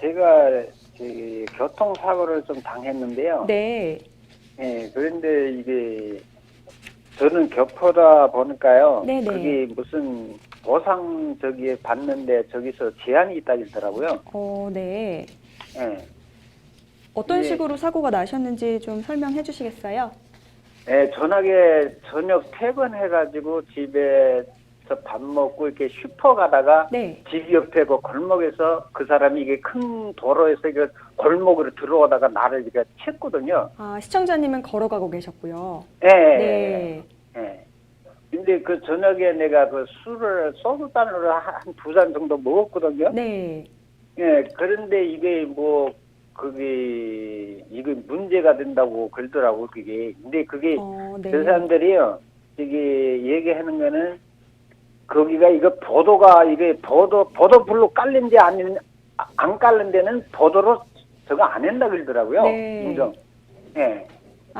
제가 교통사고를 좀 당했는데요. 네. 예, 그런데 이게 저는 교포다 보니까요. 네네. 그게 무슨 보상 저기에 받는데 저기서 제한이 있다 그러더라고요. 네. 예. 어떤 이게 식으로 사고가 나셨는지 좀 설명해 주시겠어요? 전화게 저녁 퇴근해가지고 집에서 밥 먹고 이렇게 슈퍼 가다가 네. 집 옆에 그 골목에서 그 사람이 이게 큰 도로에서 이게 골목으로 들어오다가 나를 이렇게 쳤거든요. 시청자님은 걸어가고 계셨고요. 예, 예, 네. 예. 근데 그 저녁에 내가 그 술을 소주잔으로 한 두 잔 정도 먹었거든요. 네. 예, 그런데 이게 뭐 이게 문제가 된다고 그러더라고 그게. 근데 그게 저 네. 사람들이요. 저기 얘기하는 거는 거기가 이거 보도가 이게 보도블로 깔린지 아니면 안 깔린 데는 보도로 저거 안 한다 그러더라고요. 네. 인정. 예.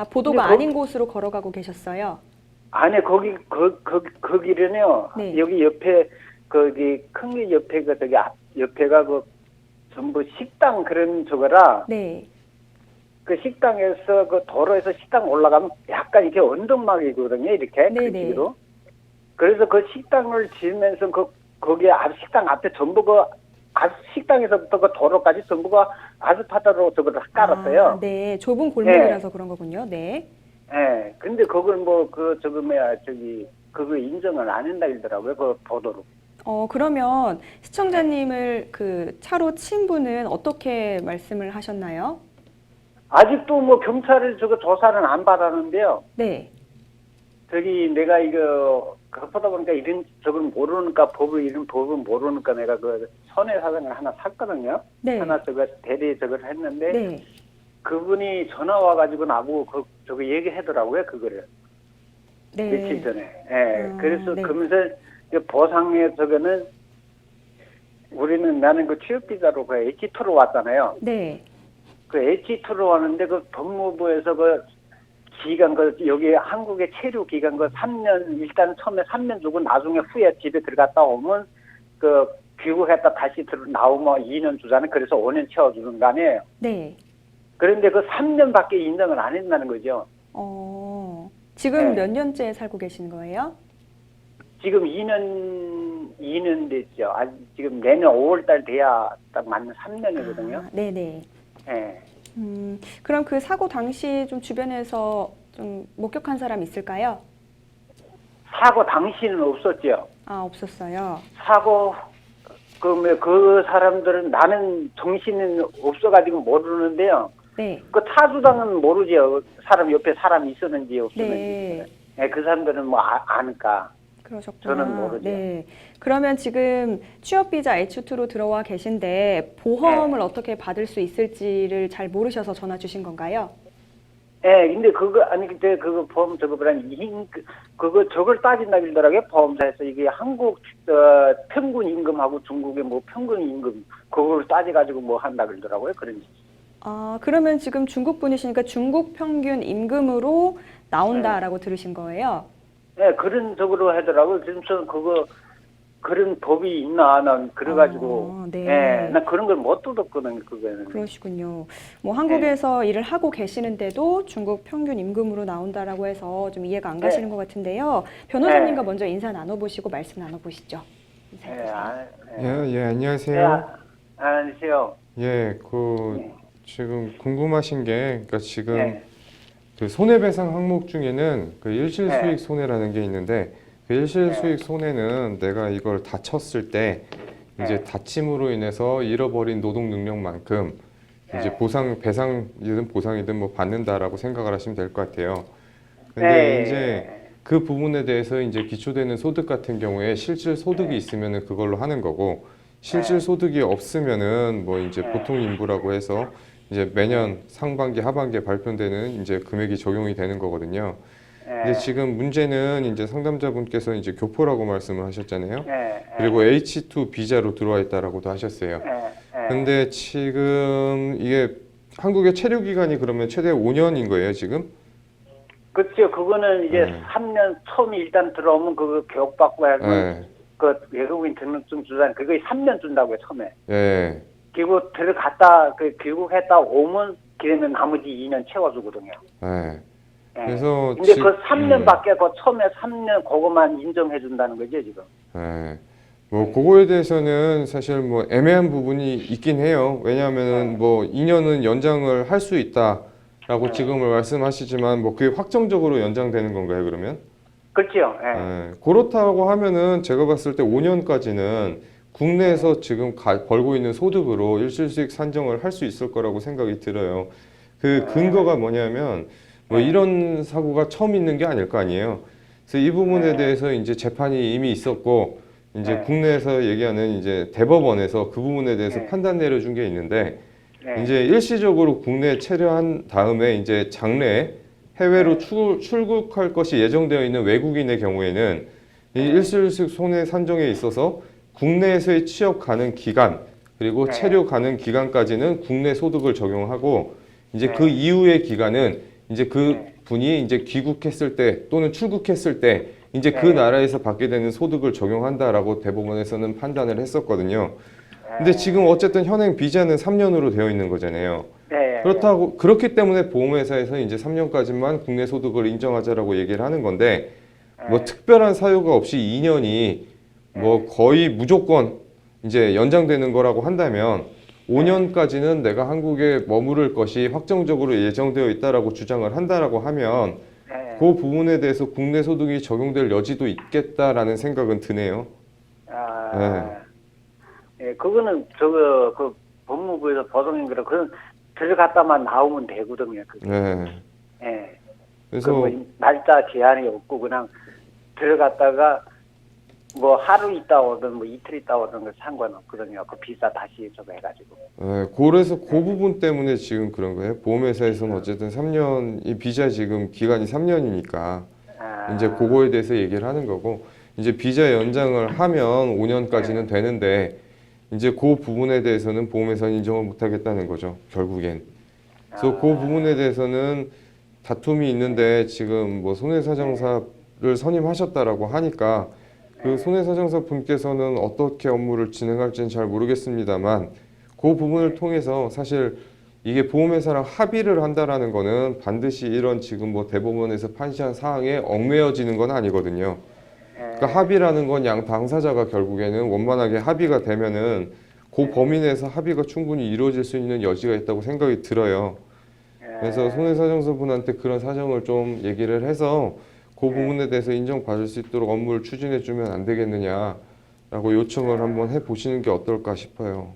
보도가 근데 아닌 곳으로 걸어가고 계셨어요? 아니 거기는요. 네. 여기 옆에 거기 큰 게 옆에가 저기 앞 옆에가 그 전부 식당 그런 저거라. 네. 그 식당에서 그 도로에서 식당 올라가면 약간 이렇게 언덕막이거든요. 이렇게 네네. 크기로. 그래서 그 식당을 지으면서 거기 식당 앞에 전부 식당에서부터 그 도로까지 전부가 아스팔트로 저거를 깔았어요. 네. 좁은 골목이라서 그런 거군요. 네. 예. 근데 그걸 뭐 그거 인정을 안 한다 그러더라고요. 그 보도로. 그러면 시청자님을 그 차로 친 분은 어떻게 말씀을 하셨나요? 아직도 뭐 경찰을 저거 조사는 안 받았는데요. 네. 저기 내가 이거 그러다 보니까 이런 저걸 모르니까 이런 법을 모르니까 내가 그 손해사정을 하나 샀거든요. 네. 하나 대리 저걸 했는데 네. 그분이 전화 와가지고 나보고 저거 얘기하더라고요. 그거를 네. 며칠 전에. 예. 그래서 네. 그러면서 보상의 저거는 나는 그 취업비자로 그 H2로 왔잖아요. 네. 그 H2로 왔는데 그 법무부에서 그 기간 여기 한국의 체류 기간 3년 일단 처음에 3년 주고 나중에 후에 집에 들어갔다 오면 그 귀국했다 다시 나오면 2년 주잖아요. 그래서 5년 채워주는 거 아니에요. 네. 그런데 그 3년밖에 인정을 안 했다는 거죠. 지금 네. 몇 년째 살고 계신 거예요? 지금 2년 됐죠. 지금 내년 5월달 돼야 딱 맞는 3년이거든요. 네네. 네. 그럼 그 사고 당시 좀 주변에서 좀 목격한 사람 있을까요? 사고 당시는 없었죠. 없었어요. 사고 그 사람들은 나는 정신은 없어가지고 모르는데요. 네. 그 차주당은 모르죠. 사람 옆에 사람이 있었는지 없었는지. 네. 네, 그 사람들은 뭐 아니까. 그러셨구나. 저는 모르죠. 네. 그러면 지금 취업비자 H2로 들어와 계신데 보험을 네. 어떻게 받을 수 있을지를 잘 모르셔서 전화 주신 건가요? 예, 근데 그때 그거 보험 저거보다는 저걸 따진다 그러더라고요. 보험사에서 이게 한국 평균 임금하고 중국의 뭐 평균 임금 그걸 따져가지고 뭐 한다 그러더라고요. 그런지. 그러면 지금 중국 분이시니까 중국 평균 임금으로 나온다라고 들으신 거예요? 예, 그런 적으로 하더라고요. 그래서 저는 그런 법이 있나, 난 그래가지고, 네. 예, 난 그런 걸 못 뜯었거든요, 그거는. 그러시군요. 뭐 한국에서 일을 하고 계시는데도 중국 평균 임금으로 나온다라고 해서 좀 이해가 안 가시는 것 같은데요. 변호사님과 먼저 인사 나눠보시고 말씀 나눠보시죠. 예, 안녕하세요. 안녕하세요. 지금 궁금하신 게, 그러니까 지금 예. 그 손해배상 항목 중에는 그 일실수익 네. 손해라는 게 있는데, 그 일실수익 손해는 내가 이걸 다쳤을 때 이제 다침으로 인해서 잃어버린 노동 능력만큼 이제 배상이든 보상이든 뭐 받는다라고 생각을 하시면 될 것 같아요. 근데 이제 그 부분에 대해서 이제 기초되는 소득 같은 경우에 실질 소득이 있으면은 그걸로 하는 거고, 실질 소득이 없으면은 뭐 이제 보통 인부라고 해서 이제 매년 상반기, 하반기에 발표되는 이제 금액이 적용이 되는 거거든요. 근데 지금 문제는 이제 상담자분께서 이제 교포라고 말씀을 하셨잖아요. 그리고 H2 비자로 들어와 있다라고도 하셨어요. 근데 지금 이게 한국의 체류 기간이 그러면 최대 5년인 거예요, 지금? 그렇죠. 그거는 이제 3년 처음에 일단 들어오면 그거 교육받고 하면 그 외국인 등록증 주잖아요. 그거 3년 준다고요, 처음에. 예. 그리고 들어갔다 귀국했다 오면 그러면 나머지 2년 채워주거든요. 네. 예. 그래서 근데 지- 그 3년밖에 그 처음에 3년 그거만 인정해 준다는 거죠 지금. 네. 뭐 그거에 대해서는 사실 뭐 애매한 부분이 있긴 해요. 왜냐하면은 뭐 2년은 연장을 할 수 있다라고 지금은 말씀하시지만 뭐 그게 확정적으로 연장되는 건가요, 그러면? 그렇죠. 예. 네. 그렇다고 하면은 제가 봤을 때 5년까지는 국내에서 지금 벌고 있는 소득으로 일실수익 산정을 할 수 있을 거라고 생각이 들어요. 그 근거가 뭐냐면 뭐 이런 사고가 처음 있는 게 아닐 거 아니에요. 그래서 이 부분에 대해서 이제 재판이 이미 있었고 이제 국내에서 얘기하는 이제 대법원에서 그 부분에 대해서 판단 내려준 게 있는데 네. 이제 일시적으로 국내에 체류한 다음에 이제 장래에 해외로 출국할 것이 예정되어 있는 외국인의 경우에는 이 일실수익 손해 산정에 있어서 국내에서의 취업 가능 기간 그리고 체류 가능 기간까지는 국내 소득을 적용하고 이제 그 이후의 기간은 이제 그 분이 이제 귀국했을 때 또는 출국했을 때 이제 그 나라에서 받게 되는 소득을 적용한다라고 대법원에서는 판단을 했었거든요. 근데 지금 어쨌든 현행 비자는 3년으로 되어 있는 거잖아요. 네. 그렇기 때문에 보험회사에서 이제 3년까지만 국내 소득을 인정하자라고 얘기를 하는 건데 뭐 특별한 사유가 없이 2년이 뭐 거의 무조건 이제 연장되는 거라고 한다면 5년까지는 내가 한국에 머무를 것이 확정적으로 예정되어 있다라고 주장을 한다라고 하면 그 부분에 대해서 국내 소득이 적용될 여지도 있겠다라는 생각은 드네요. 예, 그거는 저거 그 법무부에서 보도인 거라 그건 들어갔다만 나오면 되거든요. 그게. 네. 예. 그래서 뭐 날짜 제한이 없고 그냥 들어갔다가 뭐 하루 있다 오든 뭐 이틀 있다 오든 그 상관없거든요. 그 비자 다시 저거 해가지고. 그래서 그 부분 때문에 지금 그런 거예요. 보험회사에서는 어쨌든 3년, 이 비자 지금 기간이 3년이니까 이제 그거에 대해서 얘기를 하는 거고 이제 비자 연장을 하면 5년까지는 되는데 이제 그 부분에 대해서는 보험회사는 인정을 못 하겠다는 거죠. 결국엔. 그래서 그 부분에 대해서는 다툼이 있는데 지금 뭐 손해사정사를 선임하셨다라고 하니까 그 손해사정사 분께서는 어떻게 업무를 진행할지는 잘 모르겠습니다만 그 부분을 통해서 사실 이게 보험회사랑 합의를 한다라는 거는 반드시 이런 지금 뭐 대법원에서 판시한 사항에 얽매여지는 건 아니거든요. 그러니까 합의라는 건 양 당사자가 결국에는 원만하게 합의가 되면은 그 범위 내에서 합의가 충분히 이루어질 수 있는 여지가 있다고 생각이 들어요. 그래서 손해사정사분한테 그런 사정을 좀 얘기를 해서 그 부분에 대해서 인정받을 수 있도록 업무를 추진해 주면 안 되겠느냐라고 요청을 한번 해 보시는 게 어떨까 싶어요.